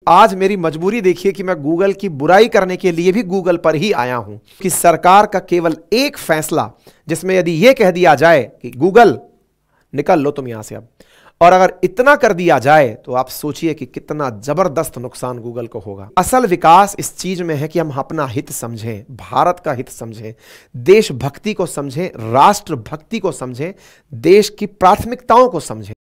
आज मेरी मजबूरी देखिए कि मैं गूगल की बुराई करने के लिए भी गूगल पर ही आया हूं कि सरकार का केवल एक फैसला, जिसमें यदि यह कह दिया जाए कि गूगल निकल लो तुम यहां से अब, और अगर इतना कर दिया जाए तो आप सोचिए कि कितना जबरदस्त नुकसान गूगल को होगा। असल विकास इस चीज में है कि हम अपना हित समझें, भारत का हित समझें, देशभक्ति को समझें, राष्ट्रभक्ति को समझें, देश की प्राथमिकताओं को समझें।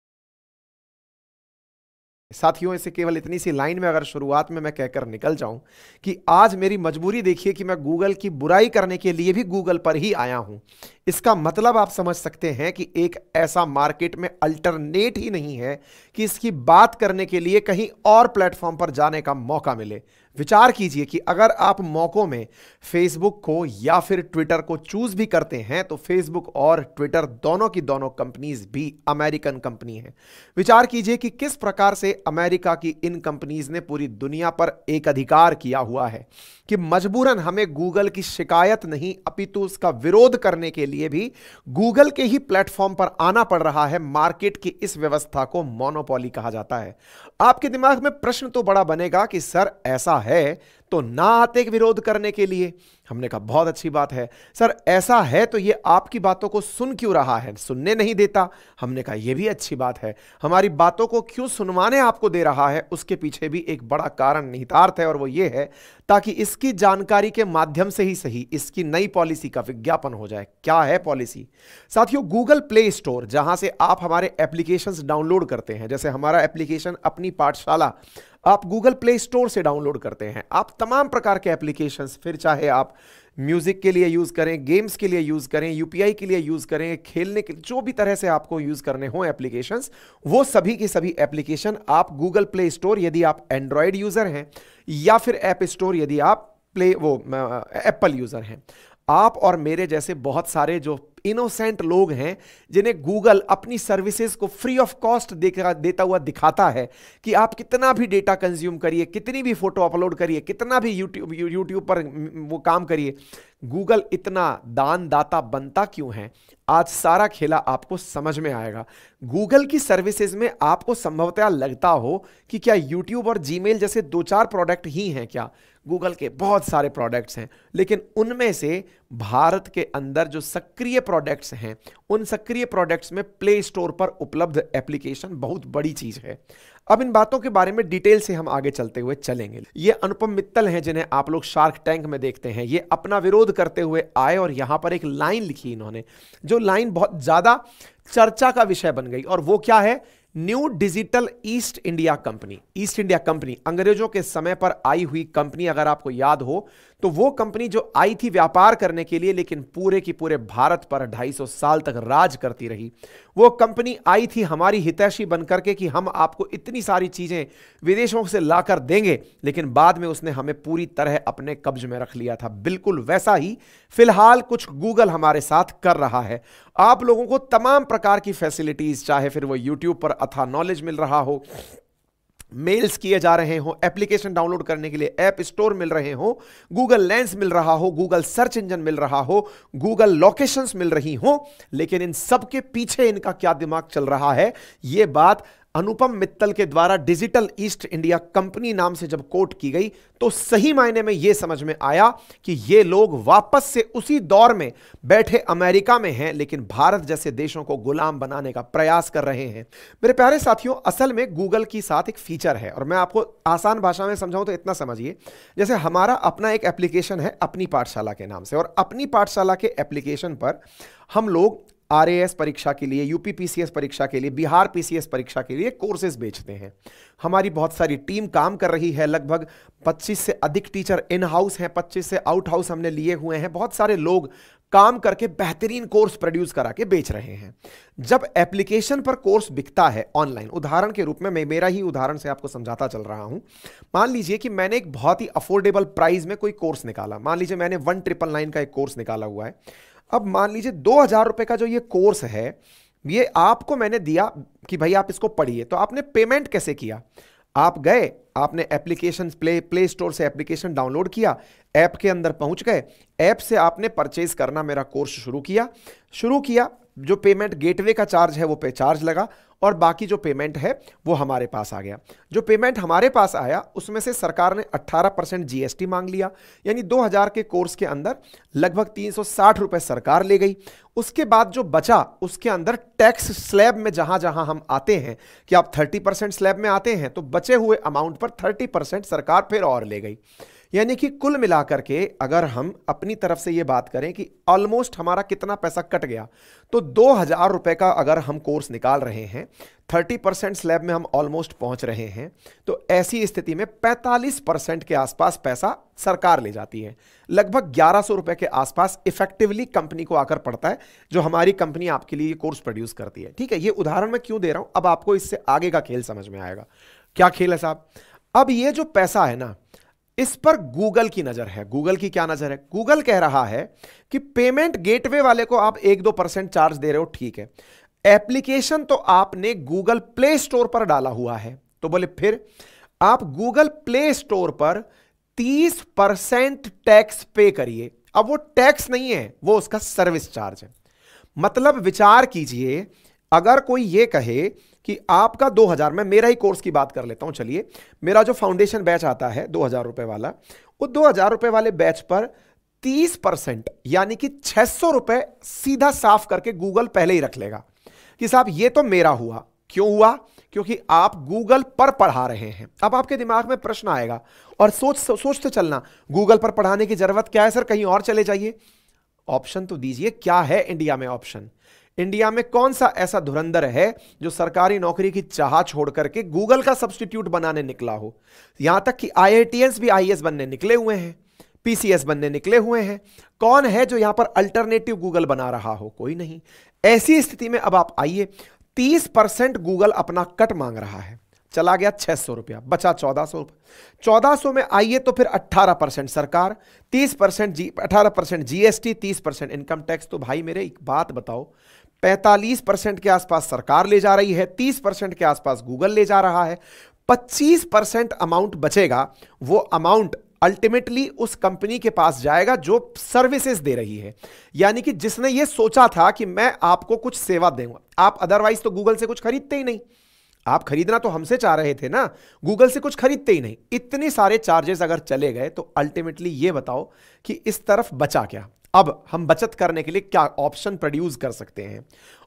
साथियों, इसे केवल इतनी सी लाइन में अगर शुरुआत में मैं कहकर निकल जाऊं कि आज मेरी मजबूरी देखिए कि मैं गूगल की बुराई करने के लिए भी गूगल पर ही आया हूं, इसका मतलब आप समझ सकते हैं कि एक ऐसा मार्केट में अल्टरनेट ही नहीं है कि इसकी बात करने के लिए कहीं और प्लेटफॉर्म पर जाने का मौका मिले। विचार कीजिए कि अगर आप मौकों में फेसबुक को या फिर ट्विटर को चूज भी करते हैं तो फेसबुक और ट्विटर दोनों की दोनों कंपनीज भी अमेरिकन कंपनी है। विचार कीजिए कि किस प्रकार से अमेरिका की इन कंपनीज ने पूरी दुनिया पर एक अधिकार किया हुआ है कि मजबूरन हमें गूगल की शिकायत नहीं अपितु उसका विरोध करने के लिए भी गूगल के ही प्लेटफॉर्म पर आना पड़ रहा है। मार्केट की इस व्यवस्था को मोनोपोली कहा जाता है। आपके दिमाग में प्रश्न तो बड़ा बनेगा कि सर ऐसा है तो ना आते विरोध करने के लिए। हमने कहा बहुत अच्छी बात है सर, ऐसा है तो ये आपकी बातों को सुन क्यों रहा है, सुनने नहीं देता। हमने कहा यह भी अच्छी बात है, हमारी बातों को क्यों सुनवाने आपको दे रहा है, उसके पीछे भी एक बड़ा कारण निहितार्थ है और वो ये है ताकि इसकी जानकारी के माध्यम से ही सही इसकी नई पॉलिसी का विज्ञापन हो जाए। क्या है पॉलिसी साथियों? गूगल प्ले स्टोर, जहां से आप हमारे एप्लीकेशंस डाउनलोड करते हैं, जैसे हमारा एप्लीकेशन अपनी पाठशाला आप गूगल प्ले स्टोर से डाउनलोड करते हैं। आप तमाम प्रकार के एप्लीकेशंस, फिर चाहे आप म्यूजिक के लिए यूज करें, गेम्स के लिए यूज करें, यूपीआई के लिए यूज करें, खेलने के जो भी तरह से आपको यूज करने हो एप्लीकेशंस, वो सभी के सभी एप्लीकेशन आप गूगल प्ले स्टोर यदि आप एंड्रॉयड यूजर हैं या फिर ऐप स्टोर यदि आप एप्पल यूजर हैं, आप और मेरे जैसे बहुत सारे जो इनोसेंट लोग हैं जिन्हें गूगल अपनी सर्विसेज को फ्री ऑफ कॉस्ट देता हुआ दिखाता है कि आप कितना भी डेटा कंज्यूम करिए, कितनी भी फोटो अपलोड करिए, कितना भी यूट्यूब पर वो काम करिए, गूगल इतना दानदाता बनता क्यों है? आज सारा खेला आपको समझ में आएगा। गूगल की सर्विसेज में आपको संभवतः लगता हो कि क्या यूट्यूब और जीमेल जैसे दो चार प्रोडक्ट ही हैं क्या? गूगल के बहुत सारे प्रोडक्ट्स हैं, लेकिन उनमें से भारत के अंदर जो सक्रिय प्रोडक्ट्स हैं, उन सक्रिय प्रोडक्ट्स में प्ले स्टोर पर उपलब्ध एप्लीकेशन बहुत बड़ी चीज है। अब इन बातों के बारे में डिटेल से हम आगे चलते हुए चलेंगे। ये अनुपम मित्तल हैं जिन्हें आप लोग शार्क टैंक में देखते हैं। ये अपना विरोध करते हुए आए और यहां पर एक लाइन लिखी इन्होंने, जो लाइन बहुत ज्यादा चर्चा का विषय बन गई, और वो क्या है? New digital east India company. East India company अंग्रेजों के समय पर आई हुई कंपनी, अगर आपको याद हो तो वो कंपनी जो आई थी व्यापार करने के लिए, लेकिन पूरे की पूरे भारत पर 250 साल तक राज करती रही। वो कंपनी आई थी हमारी हितैषी बनकर के कि हम आपको इतनी सारी चीजें विदेशों से लाकर देंगे, लेकिन बाद में उसने हमें पूरी तरह अपने कब्ज में रख लिया था। बिल्कुल वैसा ही फिलहाल कुछ गूगल हमारे साथ कर रहा है। आप लोगों को तमाम प्रकार की फैसिलिटीज, चाहे फिर वो यूट्यूब पर अथाह नॉलेज मिल रहा हो, मेल्स किए जा रहे हो, एप्लीकेशन डाउनलोड करने के लिए ऐप स्टोर मिल रहे हो, गूगल लेंस मिल रहा हो, गूगल सर्च इंजन मिल रहा हो, गूगल लोकेशंस मिल रही हो, लेकिन इन सब के पीछे इनका क्या दिमाग चल रहा है, यह बात अनुपम मित्तल के द्वारा डिजिटल ईस्ट इंडिया कंपनी नाम से जब कोट की गई तो सही मायने में यह समझ में आया कि ये लोग वापस से उसी दौर में बैठे अमेरिका में हैं, लेकिन भारत जैसे देशों को गुलाम बनाने का प्रयास कर रहे हैं। मेरे प्यारे साथियों, असल में गूगल की साथ एक फीचर है, और मैं आपको आसान भाषा में समझाऊं तो इतना समझिए, जैसे हमारा अपना एक एप्लीकेशन है अपनी पाठशाला के नाम से, और अपनी पाठशाला के एप्लीकेशन पर हम लोग आरएएस परीक्षा के लिए, यूपी पीसीएस परीक्षा के लिए, बिहार पीसीएस परीक्षा के लिए कोर्सेज बेचते हैं। हमारी बहुत सारी टीम काम कर रही है, लगभग 25 से अधिक टीचर इन हाउस हैं, 25 से आउट हाउस हमने लिए हुए हैं। बहुत सारे लोग काम करके बेहतरीन कोर्स प्रोड्यूस करा के बेच रहे हैं। जब एप्लीकेशन पर कोर्स बिकता है ऑनलाइन, उदाहरण के रूप में मैं मेरा ही उदाहरण से आपको समझाता चल रहा हूं। मान लीजिए कि मैंने एक बहुत ही अफोर्डेबल प्राइस में कोई कोर्स निकाला, मान लीजिए मैंने 1999 का एक कोर्स निकाला हुआ है। अब मान लीजिए 2000 रुपए का जो ये कोर्स है, ये आपको मैंने दिया कि भाई आप इसको पढ़िए, तो आपने पेमेंट कैसे किया? आप गए, आपने एप्लीकेशन प्ले स्टोर से एप्लीकेशन डाउनलोड किया, ऐप के अंदर पहुंच गए, ऐप से आपने परचेज करना मेरा कोर्स शुरू किया। जो पेमेंट गेटवे का चार्ज है वो पे चार्ज लगा और बाकी जो पेमेंट है वो हमारे पास आ गया। जो पेमेंट हमारे पास आया उसमें से सरकार ने 18% जीएसटी मांग लिया, यानी 2000 के कोर्स के अंदर लगभग 360 रुपए सरकार ले गई। उसके बाद जो बचा उसके अंदर टैक्स स्लैब में जहां जहां हम आते हैं कि आप 30% स्लैब में आते हैं तो बचे हुए अमाउंट पर 30% सरकार फिर और ले गई। यानी कि कुल मिलाकर के अगर हम अपनी तरफ से यह बात करें कि ऑलमोस्ट हमारा कितना पैसा कट गया, तो 2000 रुपए का अगर हम कोर्स निकाल रहे हैं, 30% स्लैब में हम ऑलमोस्ट पहुंच रहे हैं, तो ऐसी स्थिति में 45% के आसपास पैसा सरकार ले जाती है। लगभग 1100 रुपए के आसपास इफेक्टिवली कंपनी को आकर पड़ता है, जो हमारी कंपनी आपके लिए कोर्स प्रोड्यूस करती है। ठीक है, ये उदाहरण मैं क्यों दे रहा हूं, अब आपको इससे आगे का खेल समझ में आएगा। क्या खेल है साहब? अब ये जो पैसा है ना, इस पर गूगल की नजर है। गूगल की क्या नजर है? गूगल कह रहा है कि पेमेंट गेटवे वाले को आप 1-2% चार्ज दे रहे हो, ठीक है, एप्लीकेशन तो आपने गूगल प्ले स्टोर पर डाला हुआ है, तो बोले फिर आप गूगल प्ले स्टोर पर 30% टैक्स पे करिए। अब वो टैक्स नहीं है, वो उसका सर्विस चार्ज है। मतलब विचार कीजिए, अगर कोई ये कहे कि आपका 2000, मैं मेरा ही कोर्स की बात कर लेता हूं, चलिए, मेरा जो फाउंडेशन बैच आता है 2000 रुपए वाला, वो 2000 रुपए वाले बैच पर 30% यानी कि 600 रुपए सीधा साफ करके गूगल पहले ही रख लेगा कि साहब ये तो मेरा हुआ। क्यों हुआ? क्योंकि आप गूगल पर पढ़ा रहे हैं। अब आपके दिमाग में प्रश्न आएगा और सोचते चलना, गूगल पर पढ़ाने की जरूरत क्या है सर, कहीं और चले जाइए। ऑप्शन तो दीजिए, क्या है इंडिया में ऑप्शन? इंडिया में कौन सा ऐसा धुरंधर है जो सरकारी नौकरी की चाह छोड़ करके गूगल का सब्स्टिट्यूट बनाने निकला हो? यहां तक कि आईआईटीएंस भी आईएएस बनने निकले हुए हैं, पीसीएस बनने निकले हुए हैं। कौन है जो यहां पर अल्टरनेटिव गूगल बना रहा हो? कोई नहीं। ऐसी स्थिति में अब आप आइए, 30% गूगल अपना कट मांग रहा है, चला गया 600 रुपया, बचा 1400 रुपया। 1400 में आइए तो फिर 18% सरकार, 18% जीएसटी, 30% इनकम टैक्स। तो भाई मेरे एक बात बताओ, 45% के आसपास सरकार ले जा रही है, 30% के आसपास गूगल ले जा रहा है, 25% अमाउंट बचेगा। वो अमाउंट अल्टीमेटली उस कंपनी के पास जाएगा जो सर्विसेज दे रही है, यानी कि जिसने ये सोचा था कि मैं आपको कुछ सेवा दूंगा। आप अदरवाइज तो गूगल से कुछ खरीदते ही नहीं, आप खरीदना तो हमसे चाह रहे थे ना, गूगल से कुछ खरीदते ही नहीं। इतने सारे चार्जेस अगर चले गए तो अल्टीमेटली ये बताओ कि इस तरफ बचा क्या? अब हम बचत करने के लिए क्या ऑप्शन प्रोड्यूस कर सकते हैं?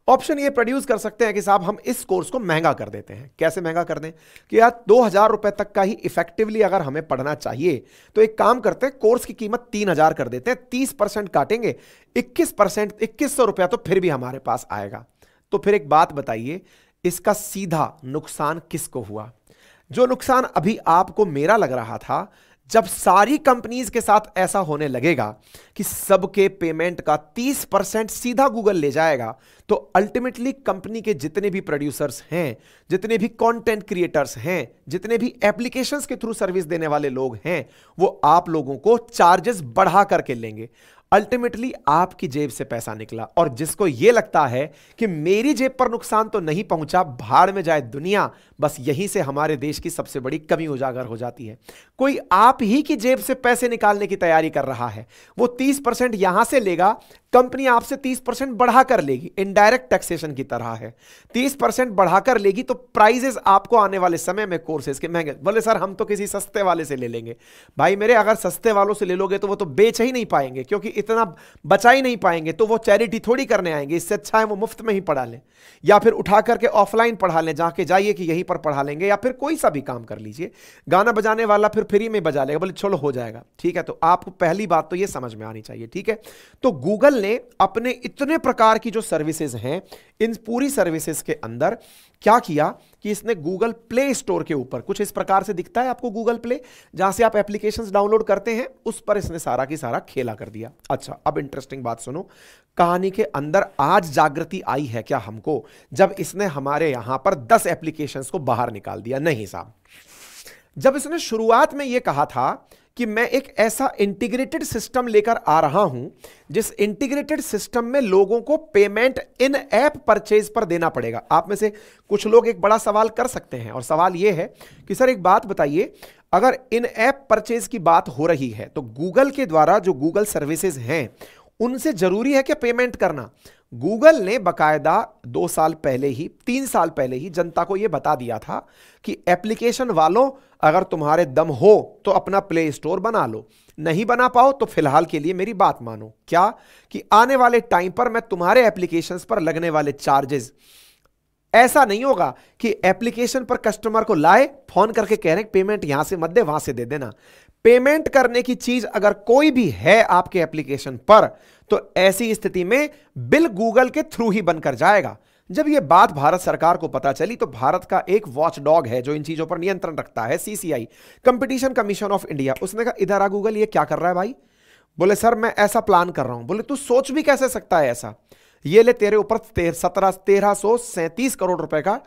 ऑप्शन ये प्रोड्यूस कर सकते हैं कि साहब हम इस कोर्स को महंगा कर देते हैं। कैसे महंगा कर दें कि यार 2000 रुपए तक का ही इफेक्टिवली अगर हमें पढ़ना चाहिए तो एक काम करते हैं, कोर्स की कीमत 3000 कर देते हैं, 30% काटेंगे, 21%, 2100 रुपया तो फिर भी हमारे पास आएगा। तो फिर एक बात बताइए, इसका सीधा नुकसान किसको हुआ? जो नुकसान अभी आपको मेरा लग रहा था, जब सारी कंपनीज के साथ ऐसा होने लगेगा कि सबके पेमेंट का 30% सीधा गूगल ले जाएगा, तो अल्टीमेटली कंपनी के जितने भी प्रोड्यूसर्स हैं, जितने भी कंटेंट क्रिएटर्स हैं, जितने भी एप्लीकेशंस के थ्रू सर्विस देने वाले लोग हैं, वो आप लोगों को चार्जेस बढ़ा करके लेंगे। अल्टीमेटली आपकी जेब से पैसा निकला। और जिसको यह लगता है कि मेरी जेब पर नुकसान तो नहीं पहुंचा, भाड़ में जाए दुनिया, बस यहीं से हमारे देश की सबसे बड़ी कमी उजागर हो जाती है। कोई आप ही की जेब से पैसे निकालने की तैयारी कर रहा है, वो 30% यहां से लेगा, कंपनी आपसे 30% बढ़ाकर लेगी, इनडायरेक्ट टैक्सेशन की तरह है। 30% बढ़ाकर लेगी तो प्राइजेस आपको आने वाले समय में कोर्सेज के महंगे। बोले सर हम तो किसी सस्ते वाले से ले लेंगे। भाई मेरे, अगर सस्ते वालों से ले लोगे तो वो तो बेच ही नहीं पाएंगे, क्योंकि इतना बचा ही नहीं पाएंगे, तो वो चैरिटी थोड़ी करने आएंगे। इससे अच्छा है वो मुफ्त में ही पढ़ा लें, या फिर उठा करके ऑफलाइन पढ़ा लें, जाके जाइए कि यहीं पर पढ़ा लेंगे, या फिर कोई सा भी काम कर लीजिए। गाना बजाने वाला फिर फ्री में बजा लेगा, बोले चलो हो जाएगा, ठीक है। तो आपको पहली बात तो ये समझ में आनी चाहिए, ठीक है। तो गूगल ने अपने इतने प्रकार की जो सर्विसेज हैं, इन पूरी सर्विसेज के अंदर क्या किया कि इसने गूगल प्ले स्टोर के ऊपर, कुछ इस प्रकार से दिखता है आपको गूगल प्ले, जहां से आप एप्लीकेशंस डाउनलोड करते हैं, उस पर इसने सारा की सारा खेला कर दिया। अच्छा, अब इंटरेस्टिंग बात सुनो, कहानी के अंदर आज जागृति आई है क्या हमको, जब इसने हमारे यहां पर 10 एप्लीकेशंस को बाहर निकाल दिया? नहीं साहब, जब इसने शुरुआत में यह कहा था कि मैं एक ऐसा इंटीग्रेटेड सिस्टम लेकर आ रहा हूं, जिस इंटीग्रेटेड सिस्टम में लोगों को पेमेंट इन ऐप परचेज पर देना पड़ेगा। आप में से कुछ लोग एक बड़ा सवाल कर सकते हैं, और सवाल यह है कि सर एक बात बताइए, अगर इन ऐप परचेज की बात हो रही है तो गूगल के द्वारा जो गूगल सर्विसेज हैं, उनसे जरूरी है क्या पेमेंट करना? गूगल ने बकायदा 2 साल पहले ही, 3 साल पहले ही जनता को यह बता दिया था कि एप्लीकेशन वालों, अगर तुम्हारे दम हो तो अपना प्ले स्टोर बना लो, नहीं बना पाओ तो फिलहाल के लिए मेरी बात मानो। क्या कि आने वाले टाइम पर मैं तुम्हारे एप्लीकेशंस पर लगने वाले चार्जेस, ऐसा नहीं होगा कि एप्लीकेशन पर कस्टमर को लाए, फोन करके कह रहे हैं पेमेंट यहां से मत दे, वहां से दे देना। पेमेंट करने की चीज अगर कोई भी है आपके एप्लीकेशन पर, तो ऐसी स्थिति में बिल गूगल के थ्रू ही बनकर जाएगा। जब यह बात भारत सरकार को पता चली तो भारत का एक वॉच डॉग है जो इन चीजों पर नियंत्रण रखता है, CCI, competition commission of India, उसने कहा इधर आ गूगल, ये क्या कर रहा है भाई? बोले सर मैं ऐसा प्लान कर रहा हूं। बोले तू सोच भी कैसे सकता है ऐसा? ये ले तेरे ऊपर 1337 करोड़ रुपए का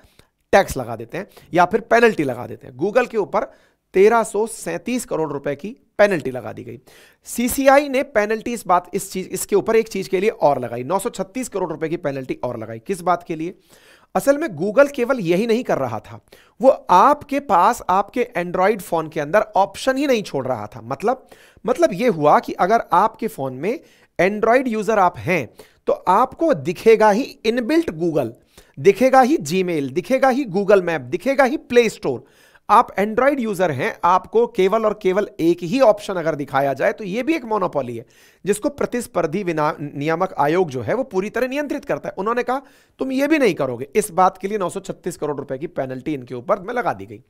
टैक्स लगा देते हैं या फिर पेनल्टी लगा देते हैं। गूगल के ऊपर 1337 करोड़ रुपए की पेनल्टी लगा दी गई। सीसीआई ने पेनल्टी इसके ऊपर एक चीज के लिए और लगाई, 936 करोड़ रुपए की पेनल्टी और लगाई। किस बात के लिए? असल में गूगल केवल यही नहीं कर रहा था, वो आपके पास आपके एंड्रॉइड फोन के अंदर ऑप्शन ही नहीं छोड़ रहा था। मतलब यह हुआ कि अगर आपके फोन में एंड्रॉइड यूजर आप हैं तो आपको दिखेगा ही इनबिल्ट गूगल, दिखेगा ही जीमेल, दिखेगा ही गूगल मैप, दिखेगा ही प्ले स्टोर। आप एंड्रॉइड यूजर हैं, आपको केवल और केवल एक ही ऑप्शन अगर दिखाया जाए तो यह भी एक मोनोपोली है जिसको प्रतिस्पर्धी नियामक आयोग जो है वो पूरी तरह नियंत्रित करता है। उन्होंने कहा तुम ये भी नहीं करोगे। इस बात के लिए 936 करोड़ रुपए की पेनल्टी इनके ऊपर में लगा दी गई।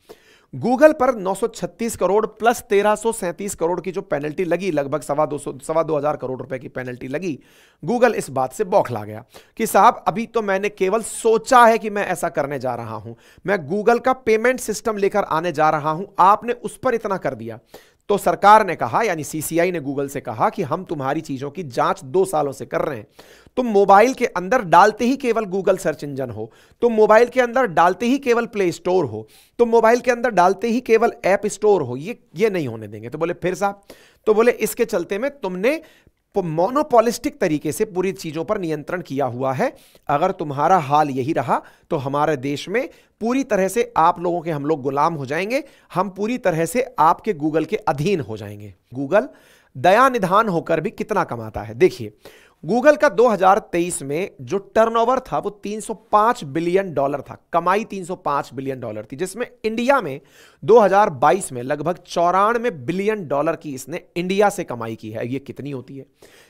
गूगल पर 936 करोड़ प्लस 1337 करोड़ की जो पेनल्टी लगी, लगभग 2,200 करोड़ रुपए की पेनल्टी लगी। गूगल इस बात से बौखला गया कि साहब अभी तो मैंने केवल सोचा है कि मैं ऐसा करने जा रहा हूं, मैं गूगल का पेमेंट सिस्टम लेकर आने जा रहा हूं, आपने उस पर इतना कर दिया। तो सरकार ने कहा, यानी सीसीआई ने गूगल से कहा कि हम तुम्हारी चीजों की जांच 2 सालों से कर रहे हैं। तुम मोबाइल के अंदर डालते ही केवल गूगल सर्च इंजन हो, तुम मोबाइल के अंदर डालते ही केवल प्ले स्टोर हो, तुम मोबाइल के अंदर डालते ही केवल ऐप स्टोर हो, ये नहीं होने देंगे। तो बोले फिर साहब? तो बोले इसके चलते में तुमने मोनोपॉलिस्टिक तरीके से पूरी चीजों पर नियंत्रण किया हुआ है। अगर तुम्हारा हाल यही रहा तो हमारे देश में पूरी तरह से आप लोगों के हम लोग गुलाम हो जाएंगे, हम पूरी तरह से आपके गूगल के अधीन हो जाएंगे। गूगल दया निधान होकर भी कितना कमाता है देखिए। गूगल का 2023 में जो टर्नओवर था वो $305 बिलियन था, कमाई $305 बिलियन थी, जिसमें इंडिया में 2022 में लगभग $94 बिलियन की इसने इंडिया से कमाई की है। ये कितनी होती है?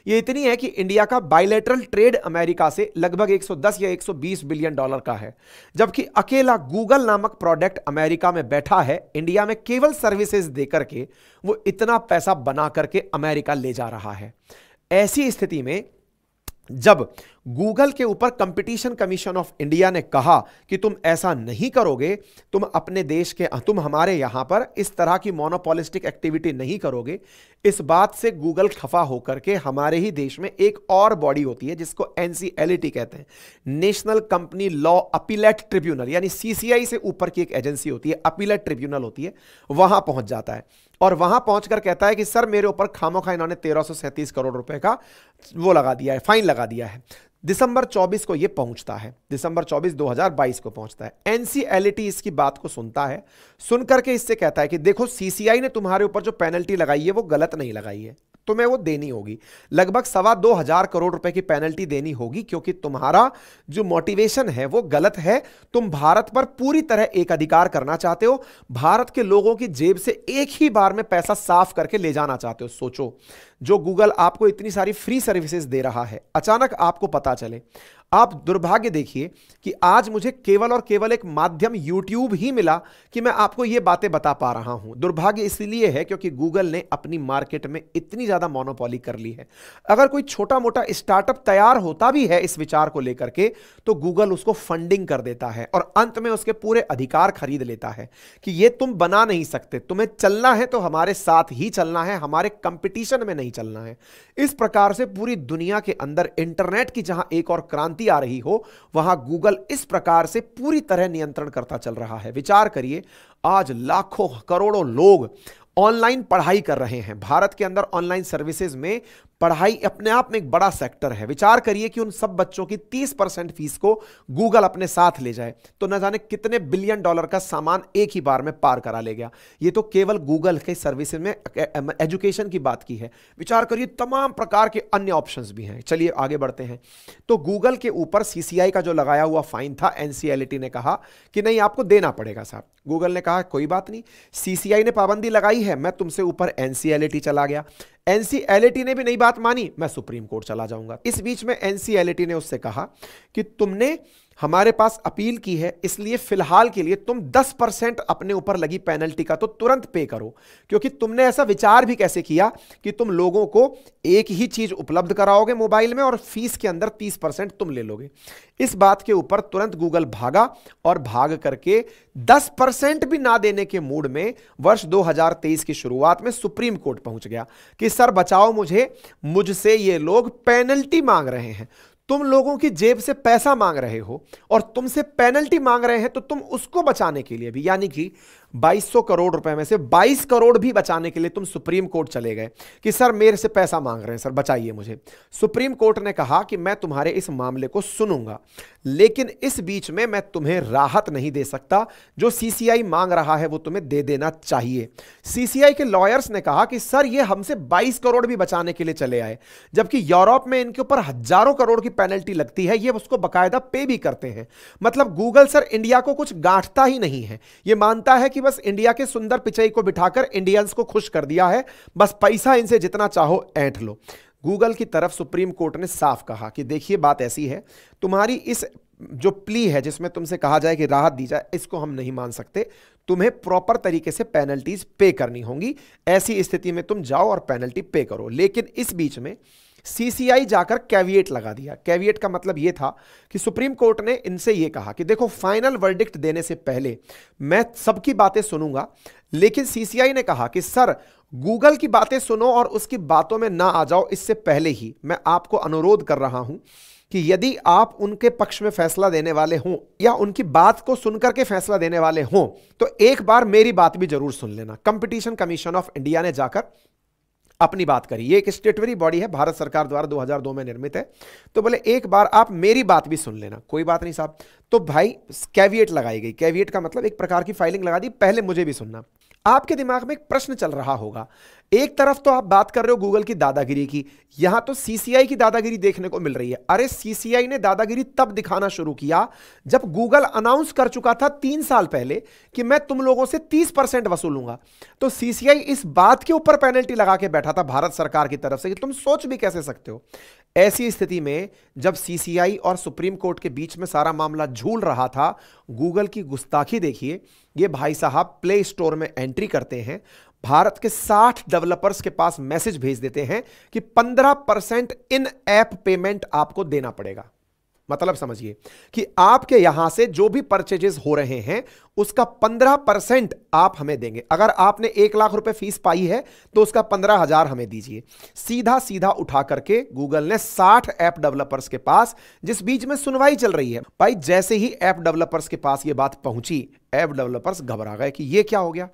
ये इतनी है कि इंडिया का बायलैटरल ट्रेड अमेरिका से लगभग 110 या 120 बिलियन डॉलर का है, जबकि अकेला गूगल नामक प्रोडक्ट अमेरिका में बैठा है, इंडिया में केवल सर्विसेज देकर के वो इतना पैसा बना करके अमेरिका ले जा रहा है। ऐसी स्थिति में जब गूगल के ऊपर कंपटीशन कमीशन ऑफ इंडिया ने कहा कि तुम ऐसा नहीं करोगे, तुम अपने देश के, तुम हमारे यहां पर इस तरह की मोनोपॉलिस्टिक एक्टिविटी नहीं करोगे, इस बात से गूगल खफा होकर के हमारे ही देश में एक और बॉडी होती है जिसको NCLT कहते हैं, national company law appellate tribunal, यानी सीसीआई से ऊपर की एक एजेंसी होती है, अपीलेट ट्रिब्यूनल होती है, वहां पहुंच जाता है और वहां पहुंचकर कहता है कि सर मेरे ऊपर खामोखा इन्होंने 1337 करोड़ रुपए का वो लगा दिया है, फाइन लगा दिया है। दिसंबर 24 को ये पहुंचता है, दिसंबर 24 2022 को पहुंचता है। NCLT इसकी बात को सुनता है, सुन करके इससे कहता है कि देखो सीसीआई ने तुम्हारे ऊपर जो पेनल्टी लगाई है वो गलत नहीं लगाई है, तुम्हें वो देनी होगी, लगभग 2,200 करोड़ रुपए की पेनल्टी देनी होगी, क्योंकि तुम्हारा जो मोटिवेशन है वो गलत है। तुम भारत पर पूरी तरह एक अधिकार करना चाहते हो, भारत के लोगों की जेब से एक ही बार में पैसा साफ करके ले जाना चाहते हो। सोचो, जो गूगल आपको इतनी सारी फ्री सर्विसेज दे रहा है, अचानक आपको पता चले। आप दुर्भाग्य देखिए कि आज मुझे केवल और केवल एक माध्यम YouTube ही मिला कि मैं आपको यह बातें बता पा रहा हूं। दुर्भाग्य इसलिए है क्योंकि गूगल ने अपनी मार्केट में इतनी ज्यादा मोनोपोली कर ली है। अगर कोई छोटा मोटा स्टार्टअप तैयार होता भी है इस विचार को लेकर के, तो गूगल उसको फंडिंग कर देता है और अंत में उसके पूरे अधिकार खरीद लेता है कि ये तुम बना नहीं सकते, तुम्हें चलना है तो हमारे साथ ही चलना है, हमारे कंपटीशन में नहीं चलना है। इस प्रकार से पूरी दुनिया के अंदर इंटरनेट की जहां एक और क्रांति आ रही हो, वहां गूगल इस प्रकार से पूरी तरह नियंत्रण करता चल रहा है। विचार करिए, आज लाखों करोड़ों लोग ऑनलाइन पढ़ाई कर रहे हैं। भारत के अंदर ऑनलाइन सर्विसेज में पढ़ाई अपने आप में एक बड़ा सेक्टर है। विचार करिए कि उन सब बच्चों की 30% फीस को गूगल अपने साथ ले जाए तो न जाने कितने बिलियन डॉलर का सामान एक ही बार में पार करा ले गया। ये तो केवल गूगल के सर्विस में एजुकेशन की बात की है। विचार करिए तमाम प्रकार के अन्य ऑप्शंस भी हैं। चलिए आगे बढ़ते हैं। तो गूगल के ऊपर सीसीआई का जो लगाया हुआ फाइन था, एनसीएलटी ने कहा कि नहीं आपको देना पड़ेगा साहब। गूगल ने कहा कोई बात नहीं, सीसीआई ने पाबंदी लगाई है, मैं तुमसे ऊपर एनसीएलटी चला गया। एनसीएलटी ने भी नहीं बात मानी, मैं सुप्रीम कोर्ट चला जाऊंगा। इस बीच में एनसीएलटी ने उससे कहा कि तुमने हमारे पास अपील की है, इसलिए फिलहाल के लिए तुम 10% अपने ऊपर लगी पेनल्टी का तो तुरंत पे करो, क्योंकि तुमने ऐसा विचार भी कैसे किया कि तुम लोगों को एक ही चीज उपलब्ध कराओगे मोबाइल में और फीस के अंदर 30% तुम ले लोगे। इस बात के ऊपर तुरंत गूगल भागा और भाग करके 10% भी ना देने के मूड में वर्ष 2023 की शुरुआत में सुप्रीम कोर्ट पहुंच गया कि सर बचाओ मुझसे ये लोग पेनल्टी मांग रहे हैं। तुम लोगों की जेब से पैसा मांग रहे हो और तुमसे पेनल्टी मांग रहे हैं, तो तुम उसको बचाने के लिए भी, यानी कि 2200 करोड़ रुपए में से 22 करोड़ भी बचाने के लिए तुम सुप्रीम कोर्ट चले गए कि सर मेरे से पैसा मांग रहे हैं, सर बचाइए मुझे। सुप्रीम कोर्ट ने कहा कि मैं तुम्हारे इस मामले को सुनूंगा, लेकिन इस बीच में मैं तुम्हें राहत नहीं दे सकता। जो सीसीआई मांग रहा है वो तुम्हें दे देना चाहिए। सीसीआई के लॉयर्स ने कहा कि सर ये हमसे 22 करोड़ भी बचाने के लिए चले आए, जबकि यूरोप में इनके ऊपर हजारों करोड़ की पेनल्टी लगती है, ये उसको बकायदा पे भी करते हैं। मतलब गूगल सर इंडिया को कुछ गांठता ही नहीं है, ये मानता है कि बस इंडिया के सुंदर पिचई को बिठाकर इंडियंस को खुश कर दिया है, बस पैसा इनसे जितना चाहो ऐंठ लो। गूगल की तरफ सुप्रीम कोर्ट ने साफ कहा कि देखिए बात ऐसी है, तुम्हारी इस जो प्ली है जिसमें तुमसे कहा जाए कि राहत दी जाए, इसको हम नहीं मान सकते। तुम्हें प्रॉपर तरीके से पेनल्टीज पे करनी होंगी। ऐसी स्थिति में तुम जाओ और पेनल्टी पे करो। लेकिन इस बीच में सीसीआई जाकर कैविएट लगा दिया। कैविएट का मतलब यह था कि सुप्रीम कोर्ट ने इनसे यह कहा कि देखो फाइनल वर्डिक्ट देने से पहले मैं सबकी बातें सुनूंगा, लेकिन सीसीआई ने कहा कि सर गूगल की बातें सुनो और उसकी बातों में ना आ जाओ, इससे पहले ही मैं आपको अनुरोध कर रहा हूं कि यदि आप उनके पक्ष में फैसला देने वाले हों या उनकी बात को सुनकर के फैसला देने वाले हों तो एक बार मेरी बात भी जरूर सुन लेना। कंपटीशन कमीशन ऑफ इंडिया ने जाकर अपनी बात करी। ये एक स्टेटरी बॉडी है, भारत सरकार द्वारा 2002 में निर्मित है। तो बोले एक बार आप मेरी बात भी सुन लेना। कोई बात नहीं साहब। तो भाई कैविएट लगाई गई। कैविएट का मतलब एक प्रकार की फाइलिंग लगा दी, पहले मुझे भी सुनना। आपके दिमाग में एक प्रश्न चल रहा होगा, एक तरफ तो आप बात कर रहे हो गूगल की दादागिरी की, यहां तो सीसीआई की दादागिरी देखने को मिल रही है। अरे सीसीआई ने दादागिरी तब दिखाना शुरू किया जब गूगल अनाउंस कर चुका था 3 साल पहले कि मैं तुम लोगों से 30% वसूलूंगा। तो सीसीआई इस बात के ऊपर पेनल्टी लगा के बैठा था भारत सरकार की तरफ से कि तुम सोच भी कैसे सकते हो। ऐसी स्थिति में जब सीसीआई और सुप्रीम कोर्ट के बीच में सारा मामला झूल रहा था, गूगल की गुस्ताखी देखिए। ये भाई साहब प्ले स्टोर में एंट्री करते हैं, भारत के 60 डेवलपर्स के पास मैसेज भेज देते हैं कि 15% इन ऐप पेमेंट आपको देना पड़ेगा। मतलब समझिए कि आपके यहां से जो भी परचेजेस हो रहे हैं उसका 15% आप हमें देंगे। अगर आपने 1 लाख रुपए फीस पाई है तो उसका 15,000 हमें दीजिए। सीधा सीधा उठा करके गूगल ने 60 ऐप डेवलपर्स के पास, जिस बीच में सुनवाई चल रही है, भाई जैसे ही ऐप डेवलपर्स के पास यह बात पहुंची, ऐप डेवलपर्स घबरा गए कि यह क्या हो गया।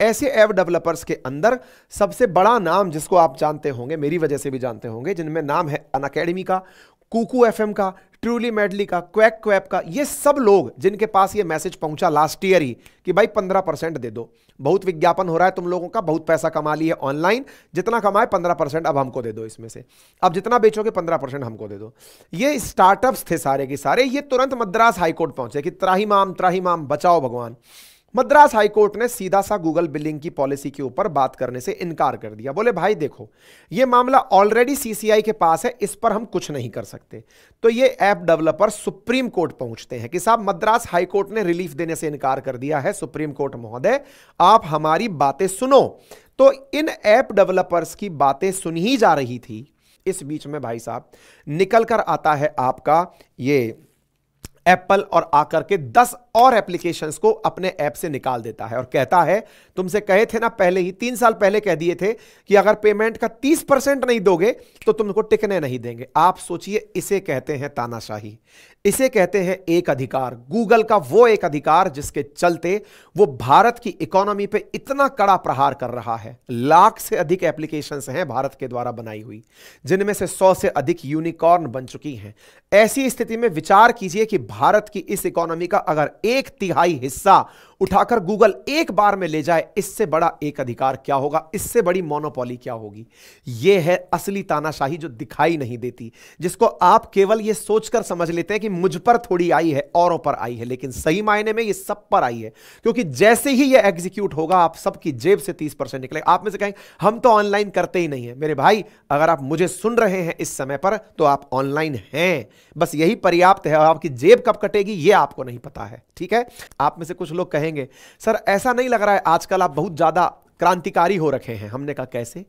ऐसे ऐप डेवलपर्स के अंदर सबसे बड़ा नाम जिसको आप जानते होंगे, मेरी वजह से भी जानते होंगे, जिनमें नाम है अनअकैडमी का, कुकू एफएम का, ट्रूली मेडली का, क्वैक क्वैप का, ये सब लोग जिनके पास ये मैसेज पहुंचा लास्ट ईयर ही कि भाई 15% दे दो, बहुत विज्ञापन हो रहा है तुम लोगों का, बहुत पैसा कमा लिया ऑनलाइन, जितना कमाए 15% अब हमको दे दो, इसमें से अब जितना बेचोगे 15% हमको दे दो। ये स्टार्टअप्स थे सारे के सारे। ये तुरंत मद्रास हाईकोर्ट पहुंचे कि त्राहिमाम बचाओ भगवान। मद्रास हाईकोर्ट ने सीधा सा गूगल बिलिंग की पॉलिसी के ऊपर बात करने से इनकार कर दिया। बोले भाई देखो ये मामला ऑलरेडी सीसीआई के पास है, इस पर हम कुछ नहीं कर सकते। तो ये ऐप डेवलपर सुप्रीम कोर्ट पहुंचते हैं कि साहब मद्रास हाईकोर्ट ने रिलीफ देने से इनकार कर दिया है, सुप्रीम कोर्ट महोदय आप हमारी बातें सुनो। तो इन ऐप डेवलपर्स की बातें सुन ही जा रही थी। इस बीच में भाई साहब निकल कर आता है आपका ये एप्पल और आकर के 10 और एप्लीकेशंस को अपने ऐप से निकाल देता है और कहता है, तुमसे कहे थे ना पहले ही, 3 साल पहले कह दिए थे कि अगर पेमेंट का 30% नहीं दोगे तो तुमको टिकने नहीं देंगे। आप सोचिए, इसे कहते हैं तानाशाही, इसे कहते हैं एक अधिकार। गूगल का वो एक अधिकार जिसके चलते वो भारत की इकोनॉमी पे इतना कड़ा प्रहार कर रहा है। लाख से अधिक एप्लीकेशंस हैं भारत के द्वारा बनाई हुई, जिनमें से 100 से अधिक यूनिकॉर्न बन चुकी हैं। ऐसी स्थिति में विचार कीजिए कि भारत की इस इकोनॉमी का अगर 1/3 हिस्सा उठाकर गूगल एक बार में ले जाए, इससे बड़ा एक अधिकार क्या होगा, इससे बड़ी मोनोपोली क्या होगी। यह है असली तानाशाही जो दिखाई नहीं देती, जिसको आप केवल यह सोचकर समझ लेते हैं कि मुझ पर थोड़ी आई है, औरों पर आई है, लेकिन सही मायने में यह सब पर आई है। क्योंकि जैसे ही यह एग्जीक्यूट होगा, आप सबकी जेब से 30% निकलेगा। आप में से कहेंगे हम तो ऑनलाइन करते ही नहीं है। मेरे भाई, अगर आप मुझे सुन रहे हैं इस समय पर, तो आप ऑनलाइन हैं, बस यही पर्याप्त है। आपकी जेब कब कटेगी यह आपको नहीं पता है, ठीक है। आप में से कुछ लोग कहेंगे, सर ऐसा नहीं लग रहा है आजकल आप बहुत ज्यादा क्रांतिकारी हो रखे हैं। हमने कहा कैसे?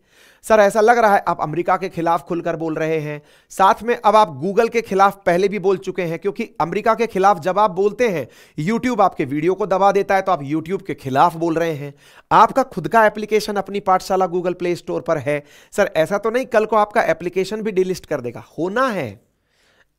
सर ऐसा लग रहा है आप अमेरिका के खिलाफ खुलकर बोल रहे हैं, साथ में अब आप गूगल के खिलाफ पहले भी बोल चुके हैं। क्योंकि अमेरिका के खिलाफ जब आप बोलते हैं, यूट्यूब आपके वीडियो को दबा देता है, तो आप यूट्यूब के खिलाफ बोल रहे हैं। आपका खुद का एप्लीकेशन अपनी पाठशाला गूगल प्ले स्टोर पर है। सर ऐसा तो नहीं कल को आपका एप्लीकेशन भी डिलिस्ट कर देगा? होना है,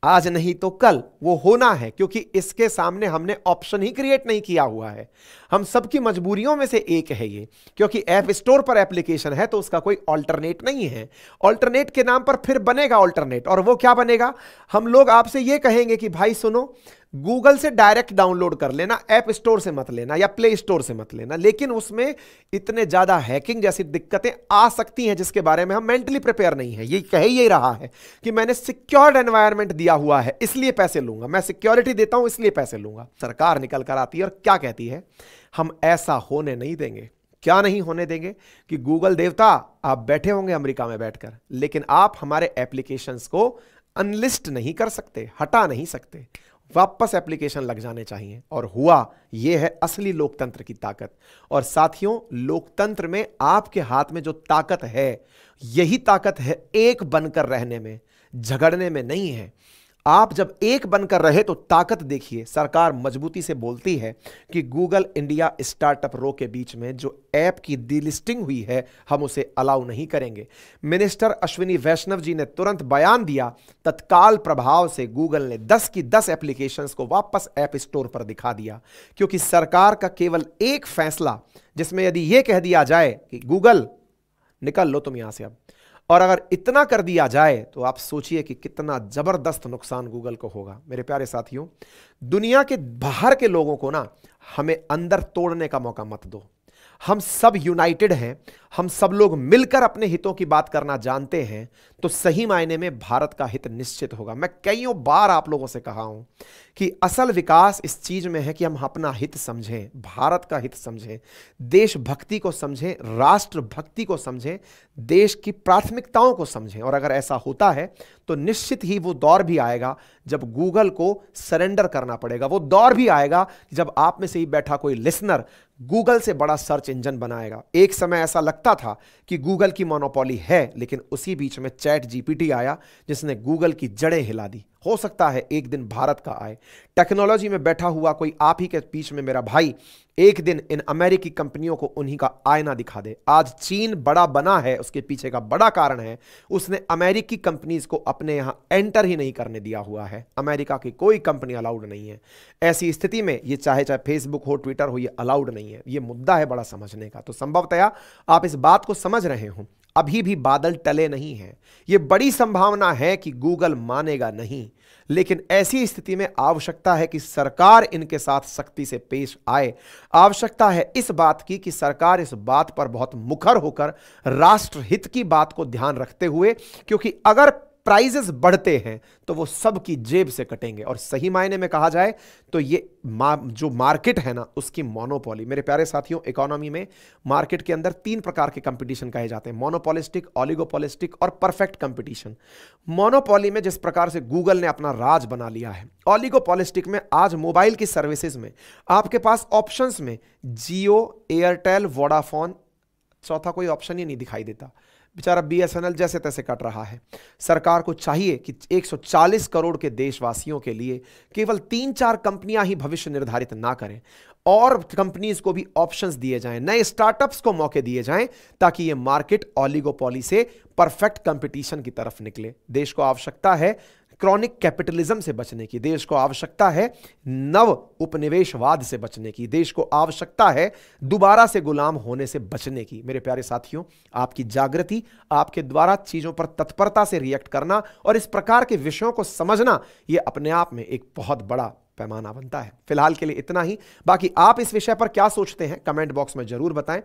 आज नहीं तो कल वो होना है, क्योंकि इसके सामने हमने ऑप्शन ही क्रिएट नहीं किया हुआ है। हम सबकी मजबूरियों में से एक है ये, क्योंकि ऐप स्टोर पर एप्लीकेशन है तो उसका कोई ऑल्टरनेट नहीं है। ऑल्टरनेट के नाम पर फिर बनेगा ऑल्टरनेट, और वो क्या बनेगा? हम लोग आपसे ये कहेंगे कि भाई सुनो, गूगल से डायरेक्ट डाउनलोड कर लेना, ऐप स्टोर से मत लेना या प्ले स्टोर से मत लेना। लेकिन उसमें इतने ज्यादा हैकिंग जैसी दिक्कतें आ सकती हैं जिसके बारे में हम मेंटली प्रिपेयर नहीं है। ये कह ही रहा है कि मैंने सिक्योर्ड एनवायरनमेंट दिया हुआ है इसलिए पैसे लूंगा, मैं सिक्योरिटी देता हूं इसलिए पैसे लूंगा। सरकार निकल कर आती है और क्या कहती है, हम ऐसा होने नहीं देंगे। क्या नहीं होने देंगे? कि गूगल देवता आप बैठे होंगे अमेरिका में बैठकर, लेकिन आप हमारे एप्लीकेशंस को अनलिस्ट नहीं कर सकते, हटा नहीं सकते, वापस एप्लीकेशन लग जाने चाहिए। और हुआ, यह है असली लोकतंत्र की ताकत। और साथियों, लोकतंत्र में आपके हाथ में जो ताकत है, यही ताकत है एक बनकर रहने में, झगड़ने में नहीं है। आप जब एक बनकर रहे तो ताकत देखिए। सरकार मजबूती से बोलती है कि गूगल इंडिया स्टार्टअप रो के बीच में जो ऐप की डीलिस्टिंग हुई है, हम उसे अलाउ नहीं करेंगे। मिनिस्टर अश्विनी वैष्णव जी ने तुरंत बयान दिया, तत्काल प्रभाव से गूगल ने 10 की 10 एप्लीकेशंस को वापस ऐप स्टोर पर दिखा दिया। क्योंकि सरकार का केवल एक फैसला, जिसमें यदि यह कह दिया जाए कि गूगल निकल लो तुम यहां से अब, और अगर इतना कर दिया जाए तो आप सोचिए कि कितना जबरदस्त नुकसान गूगल को होगा। मेरे प्यारे साथियों, दुनिया के बाहर के लोगों को ना हमें अंदर तोड़ने का मौका मत दो। हम सब यूनाइटेड हैं, हम सब लोग मिलकर अपने हितों की बात करना जानते हैं, तो सही मायने में भारत का हित निश्चित होगा। मैं कईयों बार आप लोगों से कहा हूं कि असल विकास इस चीज में है कि हम अपना हित समझें, भारत का हित समझें, देशभक्ति को समझें, राष्ट्रभक्ति को समझें, देश की प्राथमिकताओं को समझें। और अगर ऐसा होता है तो निश्चित ही वो दौर भी आएगा जब गूगल को सरेंडर करना पड़ेगा। वो दौर भी आएगा जब आप में से ही बैठा कोई लिसनर गूगल से बड़ा सर्च इंजन बनाएगा। एक समय ऐसा लगता था कि गूगल की मोनोपोली है, लेकिन उसी बीच में चैट जीपीटी आया जिसने गूगल की जड़ें हिला दी। हो सकता है एक दिन भारत का आए। टेक्नोलॉजी में बैठा हुआ कोई आप ही के बीच में मेरा भाई एक दिन इन अमेरिकी कंपनियों को उन्हीं का आईना दिखा दे। आज चीन बड़ा बना है, उसके पीछे का बड़ा कारण है उसने अमेरिकी कंपनीज को अपने यहां एंटर ही नहीं करने दिया हुआ है। अमेरिका की कोई कंपनी अलाउड नहीं है। ऐसी स्थिति में ये चाहे फेसबुक हो, ट्विटर हो, ये अलाउड नहीं है। ये मुद्दा है बड़ा समझने का। तो संभवतया आप इस बात को समझ रहे हो, अभी भी बादल टले नहीं हैं। यह बड़ी संभावना है कि गूगल मानेगा नहीं, लेकिन ऐसी स्थिति में आवश्यकता है कि सरकार इनके साथ सख्ती से पेश आए। आवश्यकता है इस बात की कि सरकार इस बात पर बहुत मुखर होकर राष्ट्रहित की बात को ध्यान रखते हुए, क्योंकि अगर प्राइजेस बढ़ते हैं तो वो सबकी जेब से कटेंगे। और सही मायने में कहा जाए तो ये जो मार्केट है ना, उसकी मोनोपोली। मेरे प्यारे साथियों, इकोनॉमी में मार्केट के अंदर 3 प्रकार के कंपटीशन कहे जाते हैं, मोनोपोलिस्टिक, ओलिगोपोलिस्टिक और परफेक्ट कंपटीशन। मोनोपोली में जिस प्रकार से गूगल ने अपना राज बना लिया है, ओलिगोपोलिस्टिक में आज मोबाइल की सर्विसेज में आपके पास ऑप्शंस में जियो, एयरटेल, वोडाफोन, चौथा कोई ऑप्शन ही नहीं दिखाई देता। बेचारा बीएसएनएल जैसे तैसे कट रहा है। सरकार को चाहिए कि 140 करोड़ के देशवासियों के लिए केवल 3-4 कंपनियां ही भविष्य निर्धारित ना करें, और कंपनीज को भी ऑप्शंस दिए जाएं, नए स्टार्टअप्स को मौके दिए जाएं, ताकि ये मार्केट ओलिगोपॉली से परफेक्ट कंपटीशन की तरफ निकले। देश को आवश्यकता है क्रॉनिक कैपिटलिज्म से बचने की, देश को आवश्यकता है नव उपनिवेशवाद से बचने की, देश को आवश्यकता है दोबारा से गुलाम होने से बचने की। मेरे प्यारे साथियों, आपकी जागृति, आपके द्वारा चीजों पर तत्परता से रिएक्ट करना और इस प्रकार के विषयों को समझना, यह अपने आप में एक बहुत बड़ा पैमाना बनता है। फिलहाल के लिए इतना ही। बाकी आप इस विषय पर क्या सोचते हैं कमेंट बॉक्स में जरूर बताएं।